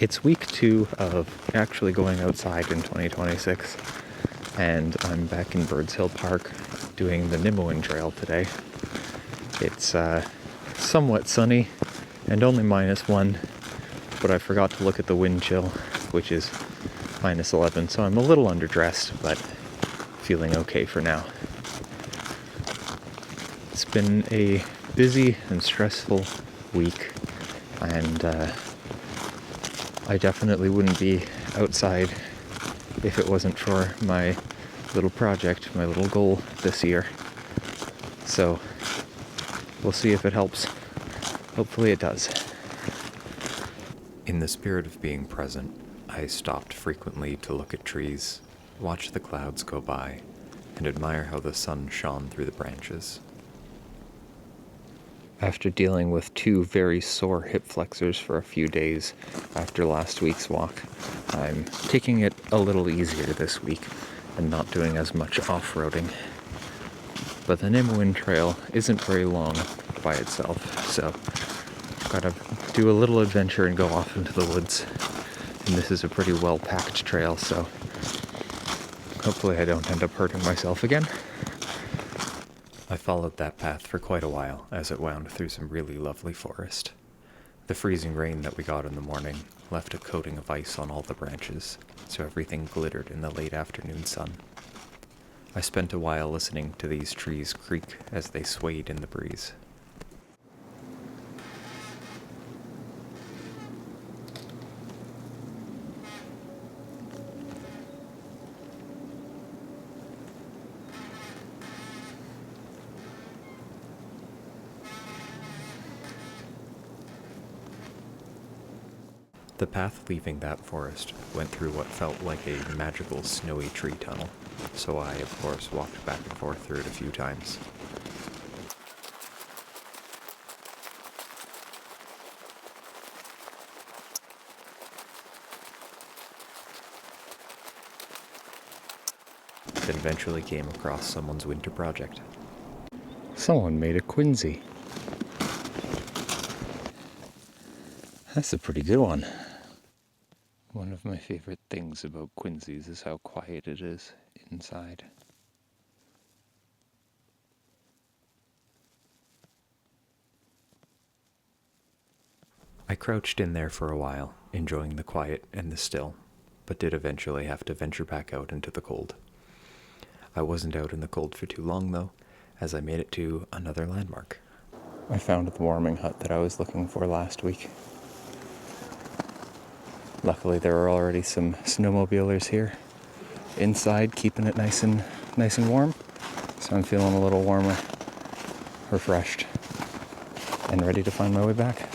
It's week 2 of actually going outside in 2026, and I'm back in Birds Hill Park doing the Nimowan Trail today. It's somewhat sunny and only -1, but I forgot to look at the wind chill, which is -11, so I'm a little underdressed, but feeling okay for now. It's been a busy and stressful week, and I definitely wouldn't be outside if it wasn't for my little project, my little goal this year. So we'll see if it helps. Hopefully it does. In the spirit of being present, I stopped frequently to look at trees, watch the clouds go by, and admire how the sun shone through the branches. After dealing with 2 very sore hip flexors for a few days after last week's walk, I'm taking it a little easier this week and not doing as much off-roading. But the Nimowan Trail isn't very long by itself, so I've got to do a little adventure and go off into the woods. And this is a pretty well-packed trail, so hopefully I don't end up hurting myself again. I followed that path for quite a while as it wound through some really lovely forest. The freezing rain that we got in the morning left a coating of ice on all the branches, so everything glittered in the late afternoon sun. I spent a while listening to these trees creak as they swayed in the breeze. The path leaving that forest went through what felt like a magical snowy tree tunnel, so I, of course, walked back and forth through it a few times. Then eventually came across someone's winter project. Someone made a Quinzhee. That's a pretty good one. One of my favorite things about Quinzees is how quiet it is inside. I crouched in there for a while, enjoying the quiet and the still, but did eventually have to venture back out into the cold. I wasn't out in the cold for too long, though, as I made it to another landmark. I found the warming hut that I was looking for last week. Luckily, there were already some snowmobilers here inside, keeping it nice and warm. So I'm feeling a little warmer, refreshed, and ready to find my way back.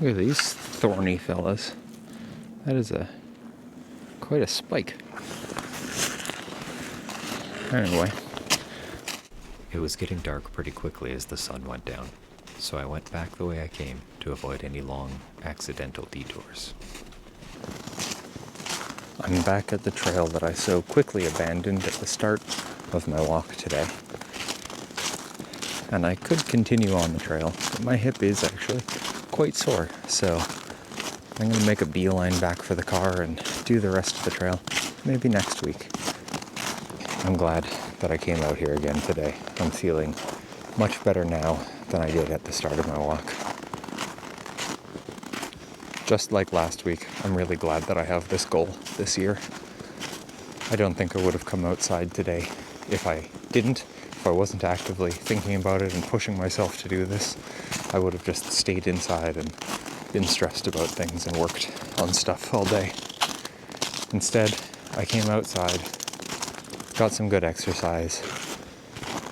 Look at these thorny fellas. That is quite a spike. Anyway. It was getting dark pretty quickly as the sun went down, so I went back the way I came to avoid any long, accidental detours. I'm back at the trail that I so quickly abandoned at the start of my walk today. And I could continue on the trail, but my hip is actually quite sore, so I'm going to make a beeline back for the car and do the rest of the trail, maybe next week. I'm glad that I came out here again today. I'm feeling much better now than I did at the start of my walk. Just like last week, I'm really glad that I have this goal this year. I don't think I would have come outside today if I didn't. If I wasn't actively thinking about it and pushing myself to do this, I would have just stayed inside and been stressed about things and worked on stuff all day. Instead, I came outside, got some good exercise,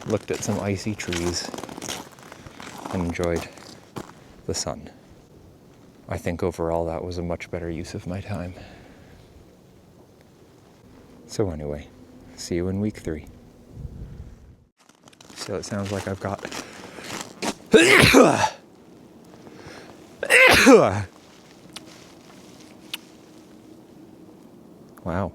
looked at some icy trees, and enjoyed the sun. I think overall that was a much better use of my time. So anyway, see you in week 3. So it sounds like I've got wow.